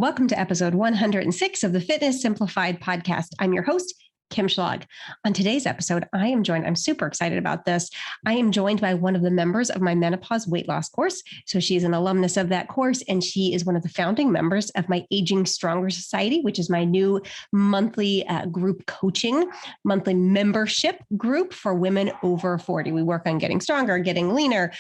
Welcome to episode 106 of the Fitness Simplified podcast. I'm your host, Kim Schlag. On today's episode, I'm super excited about this. I am joined by one of the members of my menopause weight loss course. So she's an alumnus of that course, and she is one of the founding members of my Aging Stronger Society, which is my new monthly group coaching, monthly membership group for women over 40. We work on getting stronger, getting leaner,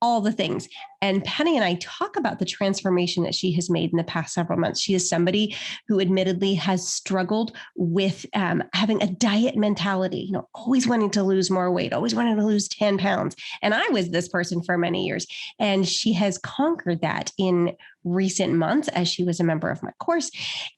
all the things. And Penny and I talk about the transformation that she has made in the past several months. She is somebody who admittedly has struggled with having a diet mentality, always wanting to lose more weight, always wanting to lose 10 pounds. And I was this person for many years. And she has conquered that in recent months as she was a member of my course.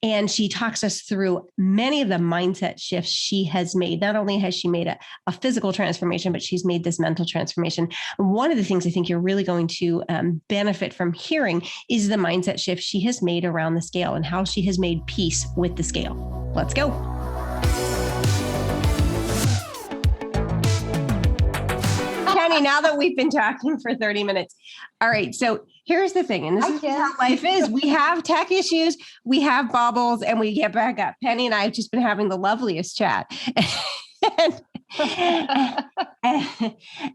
And she talks us through many of the mindset shifts she has made. Not only has she made a physical transformation, but she's made this mental transformation. One of the things I think you're really going to benefit from hearing is the mindset shift she has made around the scale and how she has made peace with the scale. Let's go. Penny, now that we've been talking for 30 minutes. All right. So here's the thing. And this is how life is. We have tech issues, we have bobbles, and we get back up. Penny and I have just been having the loveliest chat.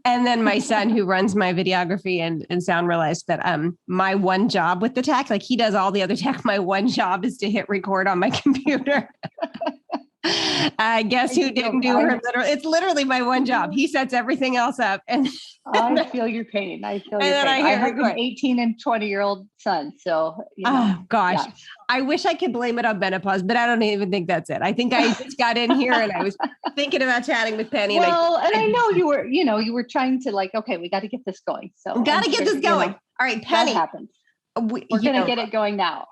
And then my son, who runs my videography and sound, realized that my one job with the tech, like he does all the other tech, my one job is to hit record on my computer. Guess who didn't do her it's literally my one job. He sets everything else up. And I feel your pain. I have an 18 and 20-year-old son. So, oh gosh, yeah. I wish I could blame it on menopause, but I don't even think that's it. I think I just got in here and I was thinking about chatting with Penny. Well, and I know you were trying to okay, we got to get this going. So we got to get this going. All right, Penny. That happens. We're going to get it going now.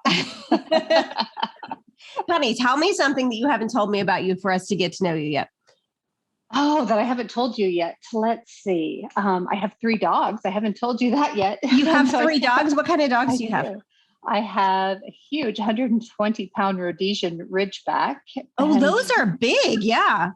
Penny, tell me something that you haven't told me about you for us to get to know you yet. Oh, that I haven't told you yet. Let's see. I have 3 dogs. I haven't told you that yet. You have 3 dogs? What kind of dogs do you have? I have a huge 120-pound Rhodesian Ridgeback. Oh, those are big. Yeah.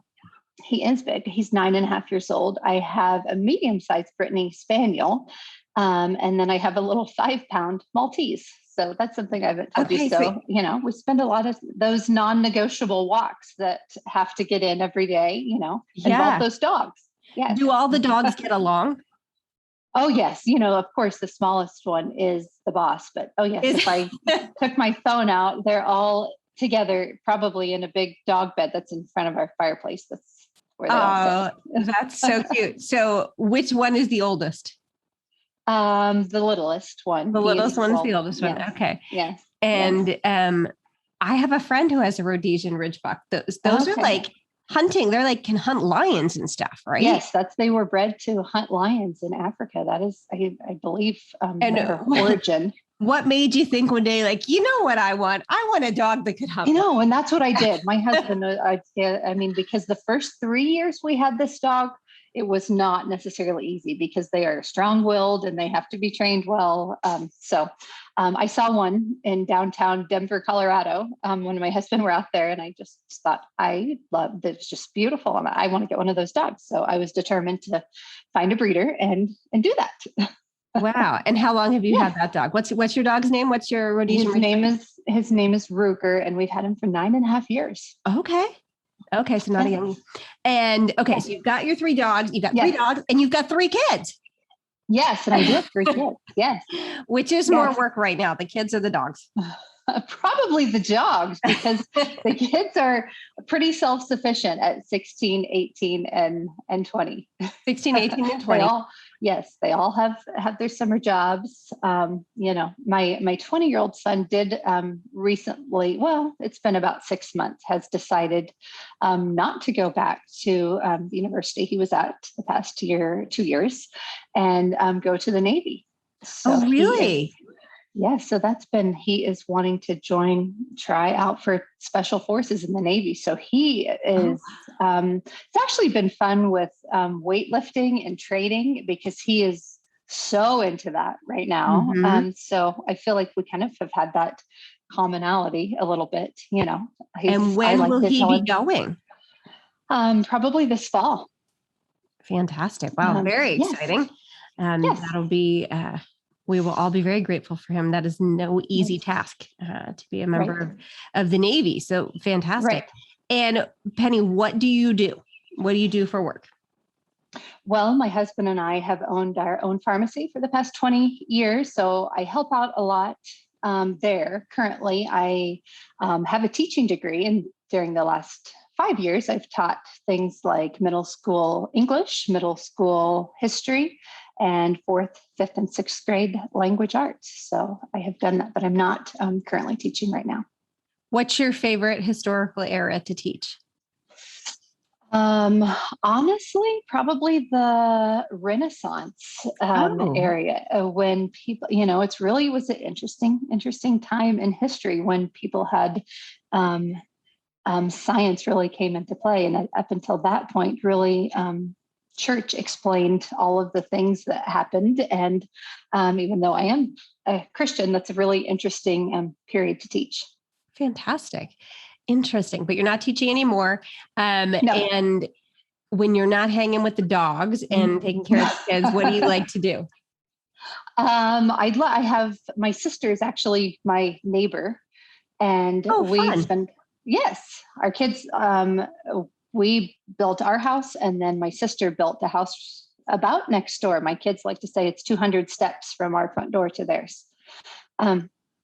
He is big. He's 9.5 years old. I have a medium-sized Brittany Spaniel. And then I have a little 5-pound Maltese. So that's something I haven't told you. So, we spend a lot of those non-negotiable walks that have to get in every day, involve those dogs. Yeah. Do all the dogs get along? Oh, yes. Of course, the smallest one is the boss. But, oh, yes, if I took my phone out, they're all together, probably in a big dog bed that's in front of our fireplace. That's where they all sit. That's so cute. So which one is the oldest? The littlest one. The littlest one's the oldest one. Okay. Yes. And I have a friend who has a Rhodesian Ridgeback. Those are like hunting. They're like can hunt lions and stuff, right? Yes, they were bred to hunt lions in Africa. That is, I believe, their origin. What made you think one day, like, what I want? I want a dog that could hunt. And that's what I did. My husband, because the first 3 years we had this dog, it was not necessarily easy because they are strong-willed and they have to be trained well. So I saw one in downtown Denver, Colorado, when my husband were out there, and I just thought, I loved it. It's just beautiful. And I want to get one of those dogs. So I was determined to find a breeder and do that. Wow. And how long have you had that dog? What's your dog's name? What's your Rhodesian? His name is Ruger, and we've had him for 9.5 years. Okay. So not a young. And so you've got your 3 dogs, you've got 3 dogs, and you've got 3 kids. Yes. And I do have 3 kids. Yes. Which is more work right now, the kids or the dogs? Probably the dogs, because the kids are pretty self-sufficient at 16, 18, and 20. 16, 18, and 20. They all have their summer jobs. My 20-year-old son did recently, it's been about 6 months, has decided not to go back to the university he was at the past 2 years and go to the Navy. So really? So he is wanting to try out for special forces in the Navy. So he is, it's actually been fun with weightlifting and training because he is so into that right now. Mm-hmm. So I feel like we kind of have had that commonality a little bit, And when will he be going? Probably this fall. Fantastic. Wow. Very exciting. Yes. That'll be, We will all be very grateful for him. That is no easy task to be a member of the Navy. So fantastic. Right. And Penny, what do you do? What do you do for work? Well, my husband and I have owned our own pharmacy for the past 20 years. So I help out a lot there. Currently, I have a teaching degree, and during the last 5 years, I've taught things like middle school English, middle school history, and 4th, 5th, and 6th grade language arts. So I have done that, but I'm not currently teaching right now. What's your favorite historical era to teach? Honestly, probably the Renaissance area when people, it's really was an interesting time in history when people had science really came into play. And up until that point, really, church explained all of the things that happened. And even though I am a Christian, that's a really interesting period to teach. Fantastic. Interesting, but you're not teaching anymore. No. And when you're not hanging with the dogs and taking care of the kids, what do you like to do? I have my sister is actually my neighbor, and our kids. We built our house, and then my sister built the house about next door. My kids like to say it's 200 steps from our front door to theirs.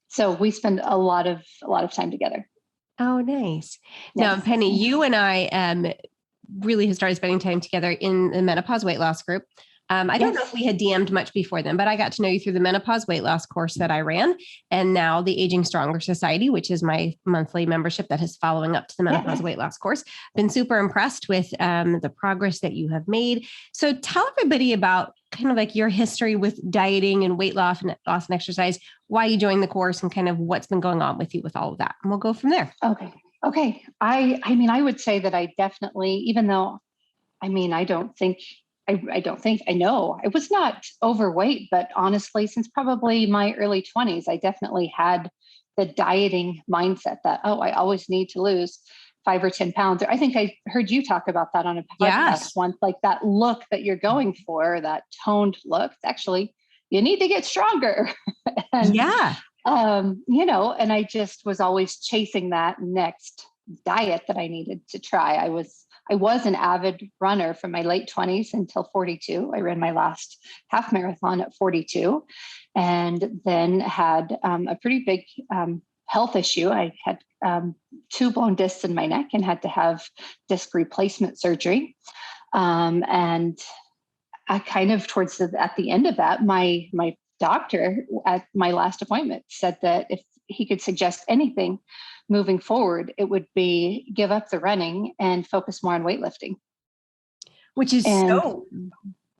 So we spend a lot of time together. Oh, nice. Yes. Now, Penny, you and I really have started spending time together in the Menopause Weight Loss group. I don't know if we had DM'd much before then, but I got to know you through the Menopause Weight Loss course that I ran, and now the Aging Stronger Society, which is my monthly membership that is following up to the Menopause Weight Loss course. Been super impressed with the progress that you have made. So tell everybody about kind of like your history with dieting and weight loss and exercise, why you joined the course, and kind of what's been going on with you with all of that. And we'll go from there. Okay. I would say that I definitely, even though, I know I was not overweight, but honestly, since probably my early 20s, I definitely had the dieting mindset that, I always need to lose 5 or 10 pounds. I think I heard you talk about that on a podcast once, like that look that you're going for, that toned look. Actually, you need to get stronger. And, and I just was always chasing that next diet that I needed to try. I was an avid runner from my late 20s until 42. I ran my last half marathon at 42, and then had a pretty big health issue. I had 2 blown discs in my neck and had to have disc replacement surgery. And I kind of at the end of that, my doctor at my last appointment said that if he could suggest anything moving forward, it would be give up the running and focus more on weightlifting. Which is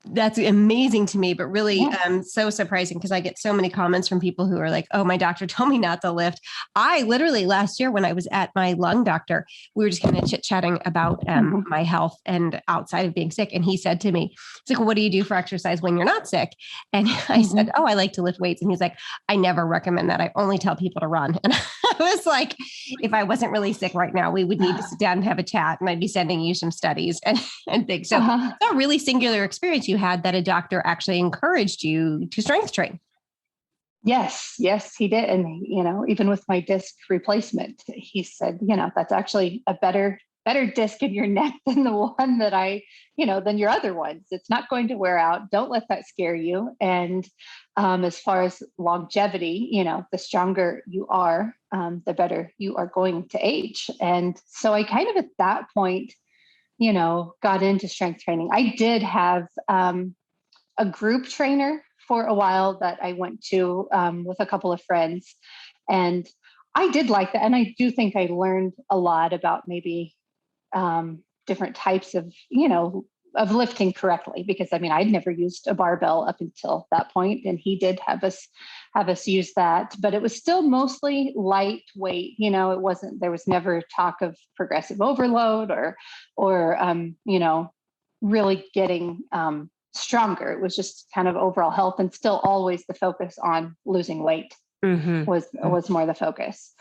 that's amazing to me, but really so surprising, because I get so many comments from people who are like, oh, my doctor told me not to lift. I literally last year when I was at my lung doctor, we were just kind of chit-chatting about my health and outside of being sick. And he said to me, he's like, well, what do you do for exercise when you're not sick? And I said, I like to lift weights. And he's like, I never recommend that. I only tell people to run. And I was like, if I wasn't really sick right now, we would need to sit down and have a chat, and I'd be sending you some studies and things. So it's a really singular experience you had, that a doctor actually encouraged you to strength train. Yes, he did. And, even with my disc replacement, he said, that's actually a better disc in your neck than the one that than your other ones. It's not going to wear out. Don't let that scare you. And as far as longevity, the stronger you are, the better you are going to age. And so I kind of at that point, got into strength training. I did have a group trainer for a while that I went to with a couple of friends. And I did like that. And I do think I learned a lot about maybe different types of lifting correctly, because I'd never used a barbell up until that point, and he did have us use that, but it was still mostly lightweight. It wasn't, there was never talk of progressive overload or really getting stronger. It was just kind of overall health, and still always the focus on losing weight was more the focus.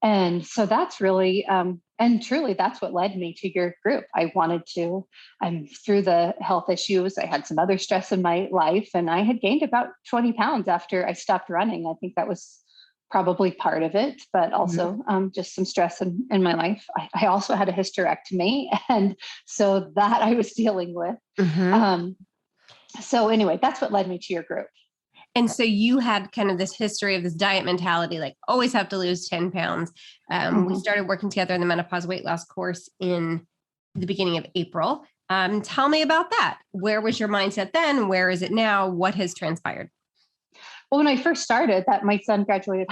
And so that's really, and And truly, that's what led me to your group. Through the health issues, I had some other stress in my life, and I had gained about 20 pounds after I stopped running. I think that was probably part of it, but also just some stress in my life. I also had a hysterectomy, and so that I was dealing with. So anyway, that's what led me to your group. And so you had kind of this history of this diet mentality, like always have to lose 10 pounds. We started working together in the menopause weight loss course in the beginning of April. Tell me about that. Where was your mindset then? Where is it now? What has transpired? Well, when I first started, that my son graduated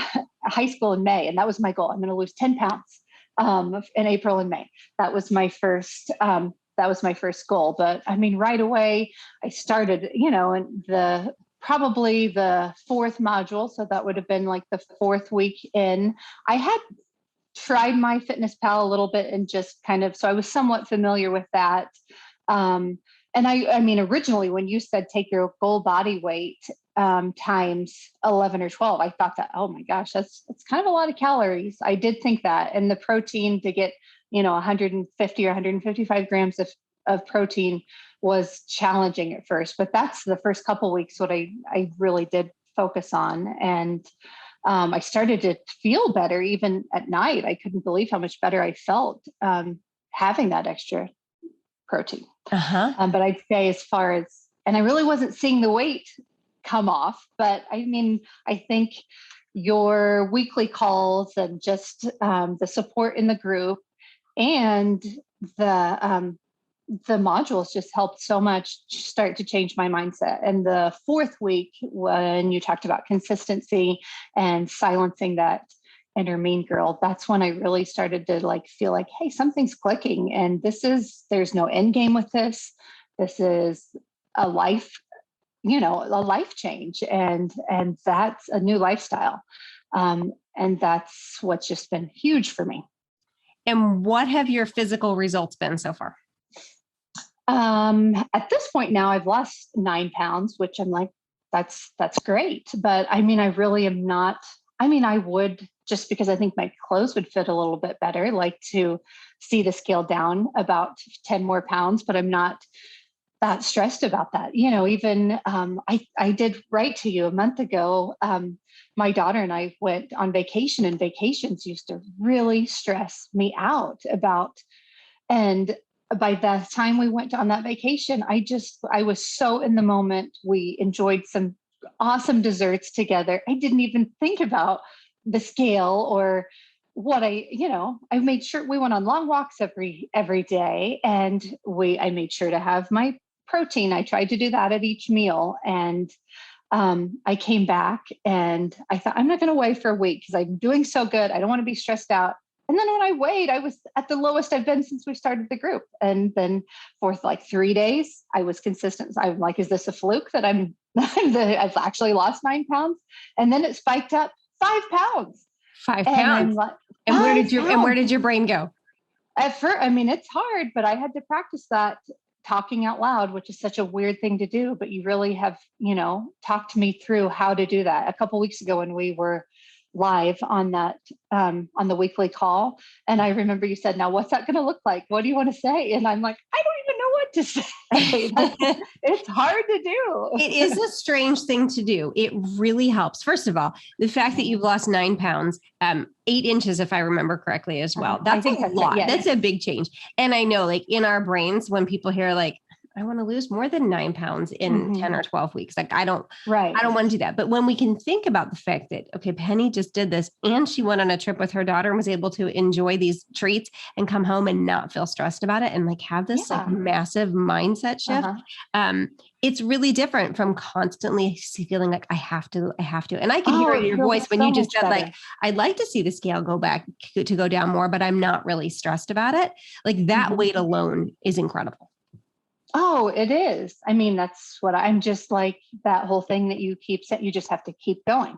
high school in May, and that was my goal. I'm going to lose 10 pounds in April and May. That was my first. That was my first goal. But I mean, right away, I started, and probably the fourth module. So that would have been like the fourth week in. I had tried MyFitnessPal a little bit and just kind of, so I was somewhat familiar with that. And I mean, originally when you said take your goal body weight times 11 or 12, I thought that, oh my gosh, that's kind of a lot of calories. I did think that. And the protein to get, 150 or 155 grams of protein was challenging at first, but that's the first couple of weeks what I really did focus on. And I started to feel better even at night. I couldn't believe how much better I felt having that extra protein. But I'd say and I really wasn't seeing the weight come off, but I mean, I think your weekly calls and just the support in the group and the modules just helped so much start to change my mindset. And the fourth week, when you talked about consistency and silencing that inner mean girl, that's when I really started to feel like, hey, something's clicking. And there's no end game with this. This is a life, a life change. And that's a new lifestyle. And that's what's just been huge for me. And what have your physical results been so far? At this point now, I've lost 9 pounds, which I'm like, that's great. But I mean, I really am not. I mean, I would, just because I think my clothes would fit a little bit better, like to see the scale down about 10 more pounds, but I'm not that stressed about that. Even I did write to you a month ago. My daughter and I went on vacation, and vacations used to really stress me out and by the time we went on that vacation, I was so in the moment. We enjoyed some awesome desserts together. I didn't even think about the scale or what I made sure we went on long walks every day, and I made sure to have my protein. I tried to do that at each meal, and I came back and I thought, I'm not going to weigh for a week because I'm doing so good. I don't want to be stressed out. And then when I weighed, I was at the lowest I've been since we started the group. And then for 3 days, I was consistent. I'm like, is this a fluke that I've actually lost 9 pounds? And then it spiked up 5 pounds. 5 pounds. And where did your brain go? At first, I mean, it's hard, but I had to practice that talking out loud, which is such a weird thing to do, but you really have, talked me through how to do that. A couple of weeks ago when we were live on that, on the weekly call. And I remember you said, now what's that going to look like? What do you want to say? And I'm like, I don't even know what to say. It's hard to do. It is a strange thing to do. It really helps. First of all, the fact that you've lost 9 pounds, 8 inches, if I remember correctly as well. That's a lot. Yes. That's a big change. And I know in our brains, when people hear I want to lose more than 9 pounds in 10 or 12 weeks. I don't want to do that. But when we can think about the fact that, okay, Penny just did this and she went on a trip with her daughter and was able to enjoy these treats and come home and not feel stressed about it and have this massive mindset shift. It's really different from constantly feeling like I have to. And I can hear it in your voice when you just said I'd like to see the scale go down more, but I'm not really stressed about it. That weight alone is incredible. Oh, it is. I mean, that's what I'm just that whole thing that you keep saying. You just have to keep going.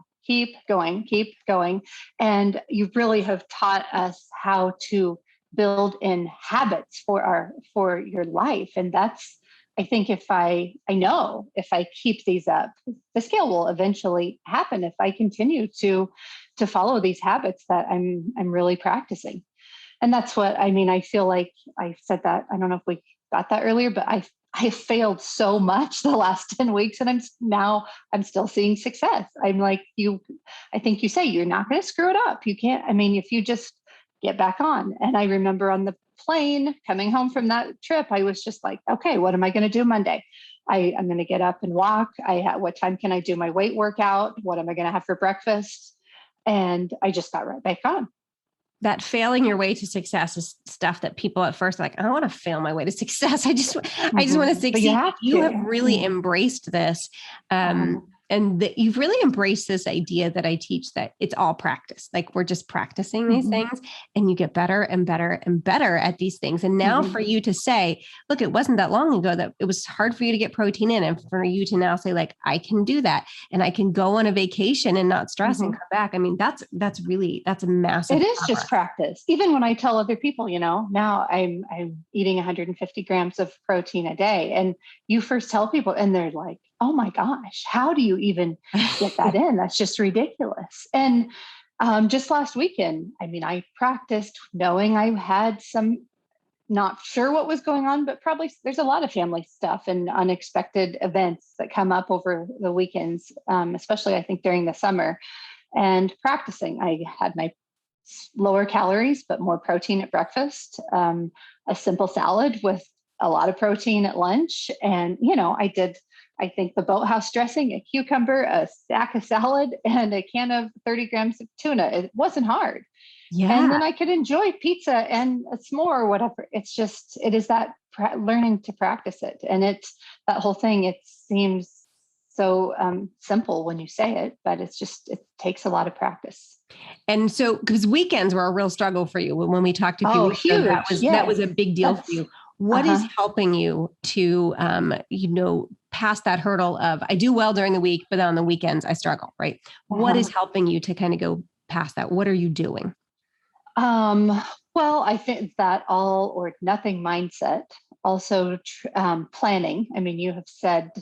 And you really have taught us how to build in habits for your life. And that's, I think if I keep these up, the scale will eventually happen if I continue to follow these habits that I'm really practicing. And that's what, I mean, I feel like I said that, I don't know if we got that earlier, but I failed so much the last 10 weeks and I'm still seeing success. I'm like, I think you say you're not going to screw it up. You can't, I mean, if you just get back on. And I remember on the plane coming home from that trip, I was just like, okay, what am I going to do Monday? I'm going to get up and walk. What time can I do my weight workout? What am I going to have for breakfast? And I just got right back on. That failing your way to success is stuff that people at first are like, I don't want to fail my way to success. I just want to succeed. You have really embraced this. And that you've really embraced this idea that I teach, that it's all practice. Like we're just practicing these things and you get better and better and better at these things. And now for you to say, look, it wasn't that long ago that it was hard for you to get protein in. And for you to now say like, I can do that and I can go on a vacation and not stress and come back. I mean, that's a massive. It is just practice. Even when I tell other people, now I'm eating 150 grams of protein a day. And you first tell people and they're like, oh my gosh, how do you even get that in? That's just ridiculous. And just last weekend, I mean, I practiced knowing I had not sure what was going on, but probably there's a lot of family stuff and unexpected events that come up over the weekends, especially I think during the summer. And practicing, I had my lower calories, but more protein at breakfast, a simple salad with a lot of protein at lunch. And, I think the Boathouse dressing, a cucumber, a stack of salad, and a can of 30 grams of tuna. It wasn't hard. Yeah. And then I could enjoy pizza and a s'more or whatever. It is that learning to practice it. And it's that whole thing. It seems so simple when you say it, but it takes a lot of practice. And so, because weekends were a real struggle for you when we talked to people, huge. That was a big deal for you. What is helping you to, pass that hurdle of I do well during the week, but on the weekends I struggle, right? What is helping you to kind of go past that? What are you doing? Well, I think that all or nothing mindset, also planning. I mean, you have said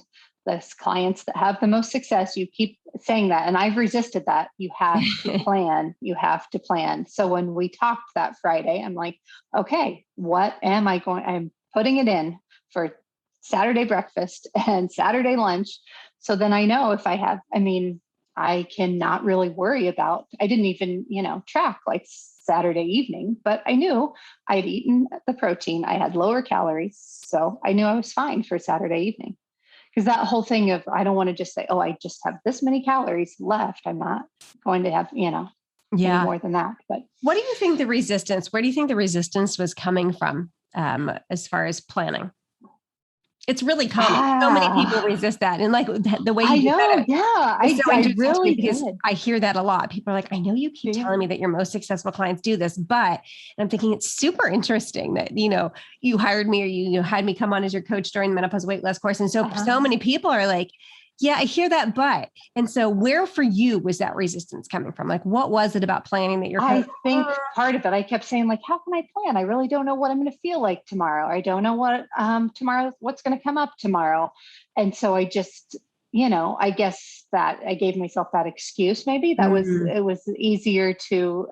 this, clients that have the most success, you keep saying that, and I've resisted that. You have to plan. You have to plan. So when we talked that Friday, I'm like, okay, what am I going? I'm putting it in for Saturday breakfast and Saturday lunch. So then I know if I cannot really worry about, I didn't even, track like Saturday evening, but I knew I'd eaten the protein. I had lower calories. So I knew I was fine for Saturday evening. Because that whole thing of, I don't want to just say, I just have this many calories left. I'm not going to have, any more than that. But what do you think where do you think the resistance was coming from as far as planning? It's really common. So many people resist that. And like the way you said it. Yeah. I really because I hear that a lot. People are like, I know you keep telling me that your most successful clients do this, but I'm thinking it's super interesting that, you hired me or you had me come on as your coach during the Menopause Weight Loss course. And so, so many people are like, yeah, I hear that, but, and so where for you was that resistance coming from? Like, what was it about planning that you're I think part of it, I kept saying like, how can I plan? I really don't know what I'm going to feel like tomorrow. I don't know what, what's going to come up tomorrow. And so I just, I guess that I gave myself that excuse. Maybe that it was easier to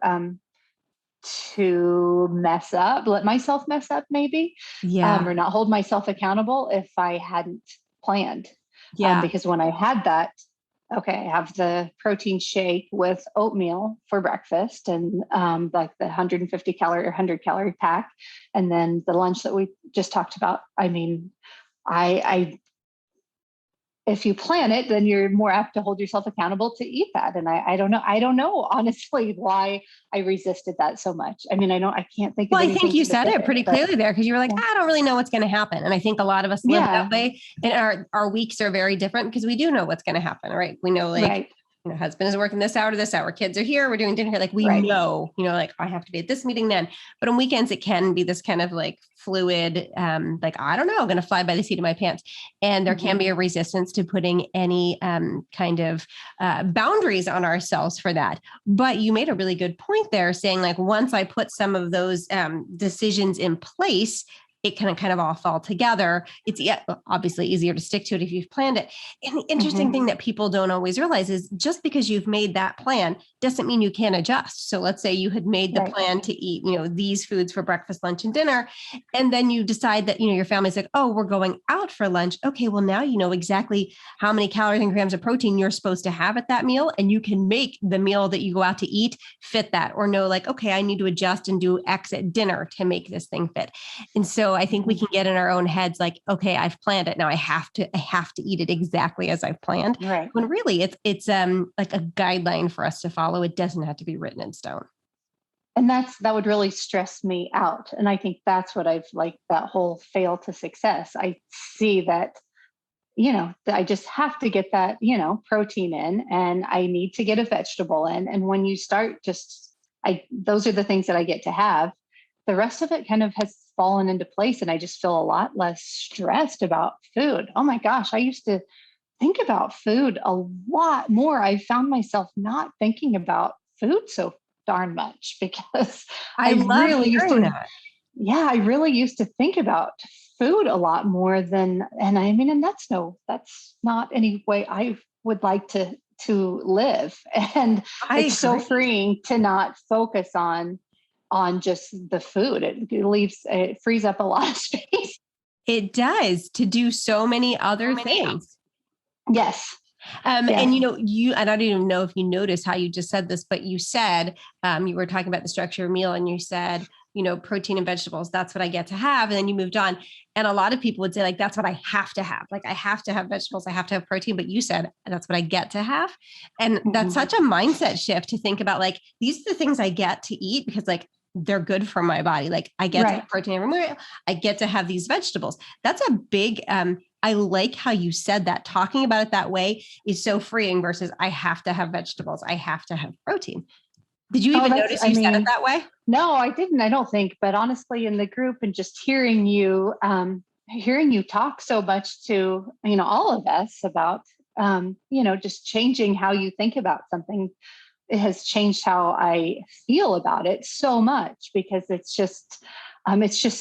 let myself mess up maybe, or not hold myself accountable if I hadn't planned. Yeah. Because when I had that, I have the protein shake with oatmeal for breakfast and like the 150 calorie or 100 calorie pack. And then the lunch that we just talked about. I mean, if you plan it, then you're more apt to hold yourself accountable to eat that. And I don't know, honestly, why I resisted that so much. I mean, I can't think of anything. Well, I think you said it pretty clearly there because you were like, I don't really know what's going to happen. And I think a lot of us live that way. And our weeks are very different because we do know what's going to happen, right? We know husband is working this hour, kids are here, we're doing dinner here. Like we know, like I have to be at this meeting then. But on weekends, it can be this kind of like fluid, like, I don't know, I'm going to fly by the seat of my pants. And there can be a resistance to putting any kind of boundaries on ourselves for that. But you made a really good point there saying like, once I put some of those decisions in place, it can kind of all fall together. It's obviously easier to stick to it if you've planned it. And the interesting thing that people don't always realize is just because you've made that plan doesn't mean you can't adjust. So let's say you had made the plan to eat, these foods for breakfast, lunch, and dinner. And then you decide that, your family's like, oh, we're going out for lunch. Okay, well, now you know exactly how many calories and grams of protein you're supposed to have at that meal. And you can make the meal that you go out to eat fit that, or know like, okay, I need to adjust and do X at dinner to make this thing fit. And so I think we can get in our own heads like, okay, I've planned it. Now I have to eat it exactly as I've planned. Right. When really it's like a guideline for us to follow. It doesn't have to be written in stone. And that would really stress me out. And I think that's what I've like, that whole fail to success. I see that, I just have to get that, protein in, and I need to get a vegetable in. And when you start those are the things that I get to have. The rest of it kind of has fallen into place, and I just feel a lot less stressed about food. Oh my gosh, I used to think about food a lot more. I found myself not thinking about food so darn much because I really used to. Yeah, I really used to think about food a lot more than, and that's not any way I would like to live. And it's so freeing to not focus on just the food. It frees up a lot of space. It does, to do so many other things. Yes. And I don't even know if you noticed how you just said this, but you said, you were talking about the structure of meal, and you said, protein and vegetables, that's what I get to have. And then you moved on. And a lot of people would say like, that's what I have to have. Like I have to have vegetables, I have to have protein, but you said, that's what I get to have. And that's such a mindset shift to think about like, these are the things I get to eat because like, they're good for my body. Like I get to have protein every morning. I get to have these vegetables. That's a big, I like how you said that. Talking about it that way is so freeing versus I have to have vegetables. I have to have protein. Did you even notice you said it that way? No, I didn't. I don't think, but honestly, in the group and just hearing you talk so much to, all of us about, just changing how you think about something, it has changed how I feel about it so much, because it's just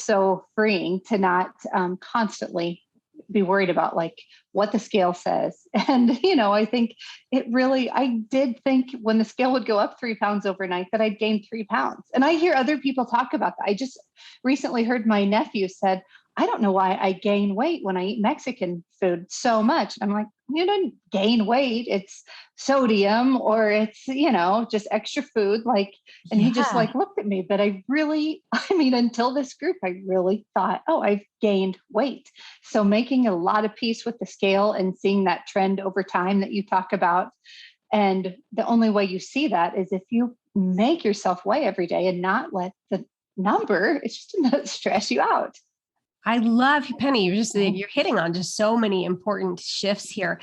so freeing to not constantly be worried about like what the scale says. And, I think I did think when the scale would go up 3 pounds overnight that I'd gain 3 pounds. And I hear other people talk about that. I just recently heard my nephew said, I don't know why I gain weight when I eat Mexican food so much. I'm like, you didn't gain weight. It's sodium, or it's, just extra food. Like, and he just like looked at me, but until this group, I really thought, oh, I've gained weight. So making a lot of peace with the scale and seeing that trend over time that you talk about. And the only way you see that is if you make yourself weigh every day and not let the number, it's just not stress you out. I love Penny. You're hitting on just so many important shifts here.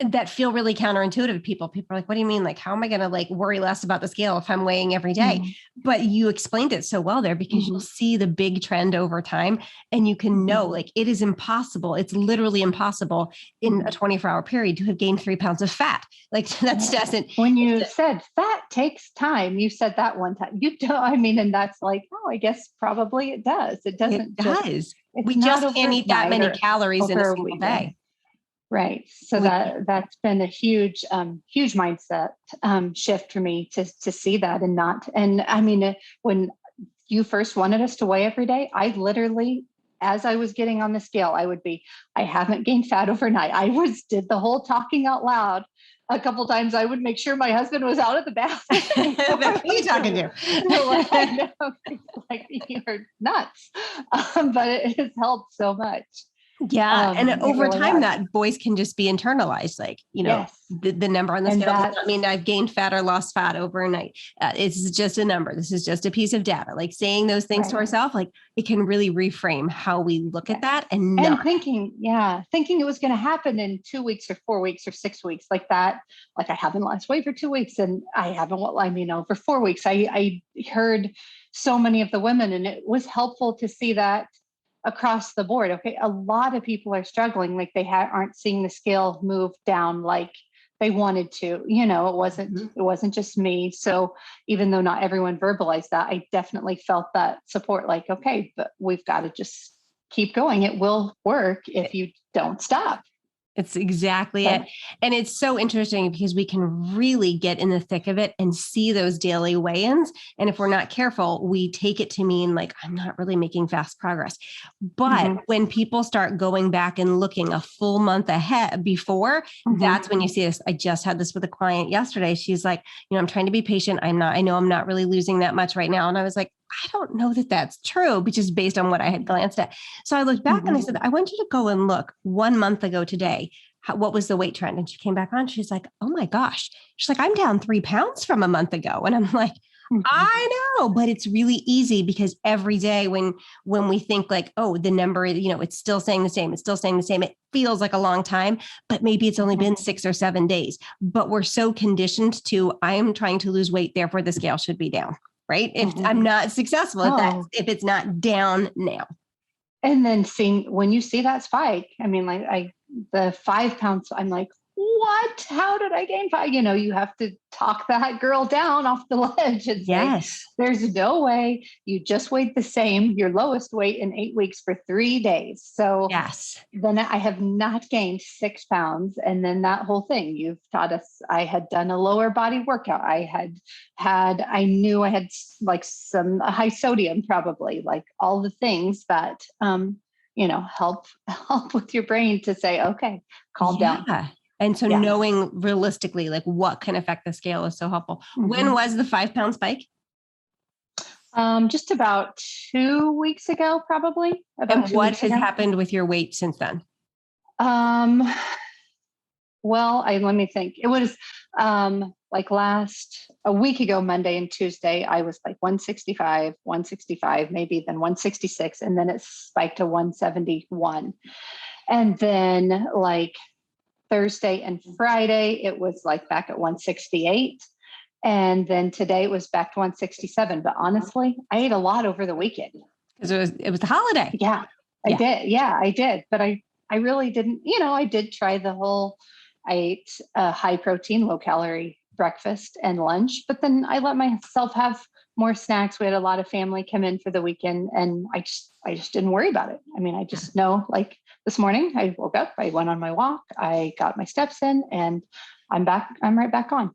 That feel really counterintuitive to people. People are like, what do you mean? Like, how am I going to like worry less about the scale if I'm weighing every day? But you explained it so well there, because you'll see the big trend over time, and you can know like it is impossible. It's literally impossible in a 24-hour period to have gained 3 pounds of fat. Like that's doesn't. When you said fat takes time, you said that one time. You don't, and that's like, oh, I guess probably it does. It doesn't. It does. We just can't eat that many calories in a single day. Right. So that's been a huge mindset shift for me to see that and not. And when you first wanted us to weigh every day, I literally, as I was getting on the scale, I haven't gained fat overnight. Did the whole talking out loud a couple times. I would make sure my husband was out of the bathroom. That's who you talking to? I know, like you're nuts. But it has helped so much. Yeah. And over time, that voice can just be internalized. Like, the number on the scale does not mean I've gained fat or lost fat overnight. It's just a number. This is just a piece of data. Like saying those things to ourselves, like it can really reframe how we look at that. And thinking it was going to happen in 2 weeks or 4 weeks or 6 weeks like that. Like I haven't lost weight for 2 weeks and I haven't, over 4 weeks. I heard so many of the women, and it was helpful to see that across the board. Okay. A lot of people are struggling. Like they aren't seeing the scale move down like they wanted to, it wasn't just me. So even though not everyone verbalized that, I definitely felt that support, like, okay, but we've got to just keep going. It will work if you don't stop. It's exactly it. And it's so interesting because we can really get in the thick of it and see those daily weigh-ins. And if we're not careful, we take it to mean like, I'm not really making fast progress. But when people start going back and looking a full month ahead before, that's when you see this. I just had this with a client yesterday. She's like, I'm trying to be patient. I know I'm not really losing that much right now. And I was like, I don't know that that's true, but just based on what I had glanced at. So I looked back and I said, I want you to go and look 1 month ago today. What was the weight trend? And she came back on. She's like, oh my gosh. She's like, I'm down 3 pounds from a month ago. And I'm like, I know, but it's really easy because every day when we think like, oh, the number, it's still saying the same. It's still saying the same. It feels like a long time, but maybe it's only been 6 or 7 days, but we're so conditioned to, I am trying to lose weight. Therefore the scale should be down. Right? If I'm not successful at that, if it's not down now. And then when you see that spike, I mean, like the 5 pounds, I'm like, what? How did I gain 5? You have to talk that girl down off the ledge and say, there's no way. You just weighed the same, your lowest weight in 8 weeks for 3 days. So then I have not gained 6 pounds. And then that whole thing you've taught us, I had done a lower body workout. I knew I had like some high sodium, probably like all the things that, help with your brain to say, okay, calm down. And so knowing realistically, like what can affect the scale is so helpful. When was the 5 pound spike? Just about 2 weeks ago, probably. And what has happened with your weight since then? Well, let me think. It was like a week ago, Monday and Tuesday, I was like 165, maybe then 166. And then it spiked to 171. And then like Thursday and Friday, it was like back at 168. And then today it was back to 167. But honestly, I ate a lot over the weekend. Because it was the holiday. Yeah, I did. Yeah, I did. But I really didn't, I did try I ate a high protein, low calorie breakfast and lunch, but then I let myself have more snacks. We had a lot of family come in for the weekend and I just didn't worry about it. I mean, I just know, like this morning I woke up, I went on my walk, I got my steps in, and I'm right back on.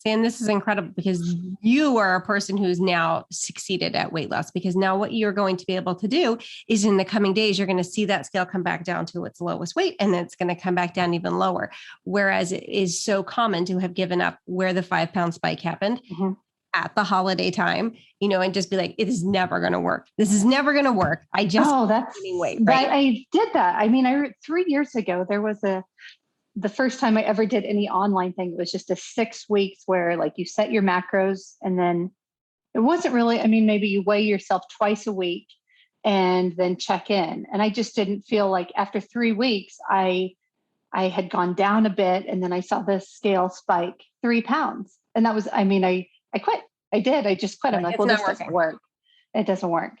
And this is incredible because you are a person who's now succeeded at weight loss, because now what you're going to be able to do is in the coming days, you're going to see that scale come back down to its lowest weight, and then it's going to come back down even lower. Whereas it is so common to have given up where the 5 pound spike happened at the holiday time, and just be like, it is never going to work. This is never going to work. I just, that's weight, right? I did that. I mean, 3 years ago, there was the first time I ever did any online thing, it was just a 6 weeks where like you set your macros and then it wasn't really, I mean, maybe you weigh yourself twice a week and then check in. And I just didn't feel like after 3 weeks, I had gone down a bit and then I saw the scale spike 3 pounds. And that was, I mean, I quit. I did. I just quit. I'm like, well, this doesn't work. It doesn't work.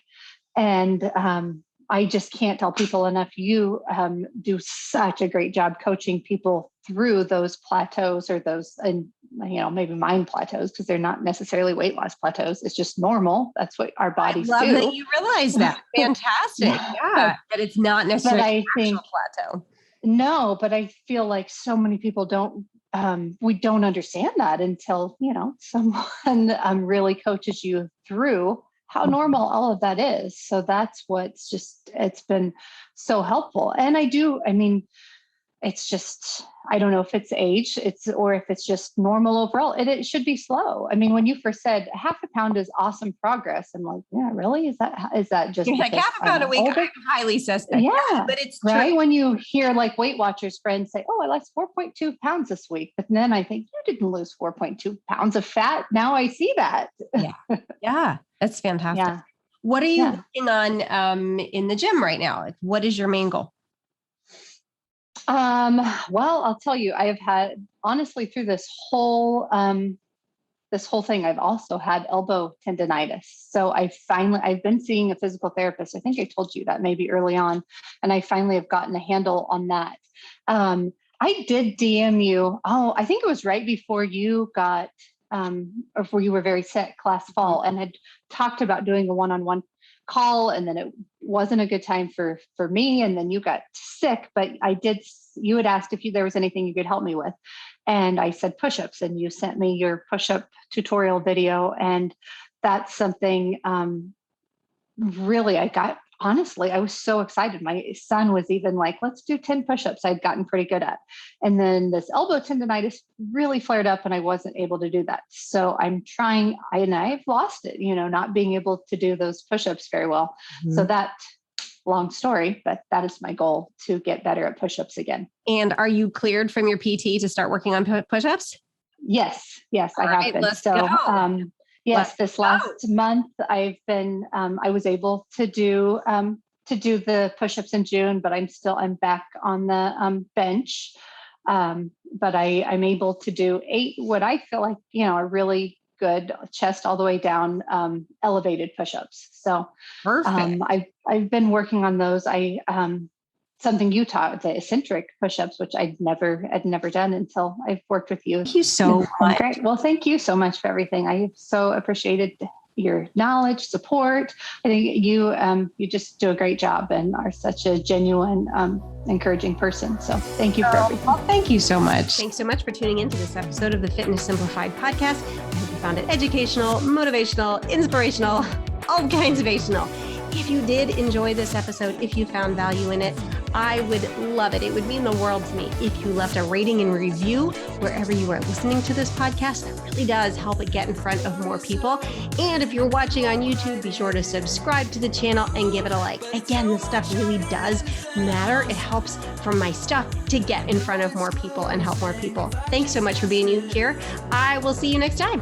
And, I just can't tell people enough. You do such a great job coaching people through those plateaus or those, and maybe mind plateaus, because they're not necessarily weight loss plateaus. It's just normal. That's what our bodies do. I love that you realize that. Fantastic. Yeah, that it's not necessarily a plateau. No, but I feel like so many people don't. We don't understand that until someone really coaches you through how normal all of that is. So that's it's been so helpful. And it's just, I don't know if it's age, or if it's just normal overall. It should be slow. I mean, when you first said half a pound is awesome progress, I'm like, yeah, really? Is that just like half a pound a week? I'm highly suspect. Yeah, but it's right. True. When you hear like Weight Watchers friends say, oh, I lost 4.2 pounds this week. But then I think you didn't lose 4.2 pounds of fat. Now I see that. Yeah. That's fantastic. Yeah. What are you working on in the gym right now? Like, what is your main goal? Well, I'll tell you, I have had, honestly, through this whole thing, I've also had elbow tendonitis. So I've been seeing a physical therapist. I think I told you that maybe early on, and I finally have gotten a handle on that. I did DM you. Oh, I think it was right before you got, or before you were very sick last fall, and had talked about doing a one-on-one call, and then it wasn't a good time for me, and then you got sick. But you had asked if there was anything you could help me with, and I said push-ups, and you sent me your push-up tutorial video, and that's something really honestly, I was so excited. My son was even like, let's do 10 push-ups. I'd gotten pretty good at. And then this elbow tendonitis really flared up and I wasn't able to do that. So I'm trying, and I've lost it, not being able to do those push-ups very well. Mm-hmm. So that, long story, but that is my goal, to get better at push-ups again. And are you cleared from your PT to start working on push-ups? Yes, I have been. So, yes, this last month I've been, I was able to do the push-ups in June, but I'm back on the bench. But I'm able to do 8, what I feel like, a really good chest all the way down, elevated push-ups. So perfect. I've been working on those. Something you taught, the eccentric push-ups, which I'd never done until I've worked with you. Thank you so much. Great. Well, thank you so much for everything. I have so appreciated your knowledge, support. I think you just do a great job and are such a genuine, encouraging person. So thank you for everything. Well, thank you so much. Thanks so much for tuning into this episode of the Fitness Simplified podcast. I hope you found it educational, motivational, inspirational, all kinds of ational. If you did enjoy this episode, if you found value in it, I would love it. It would mean the world to me if you left a rating and review wherever you are listening to this podcast. That really does help it get in front of more people. And if you're watching on YouTube, be sure to subscribe to the channel and give it a like. Again, this stuff really does matter. It helps for my stuff to get in front of more people and help more people. Thanks so much for being here. I will see you next time.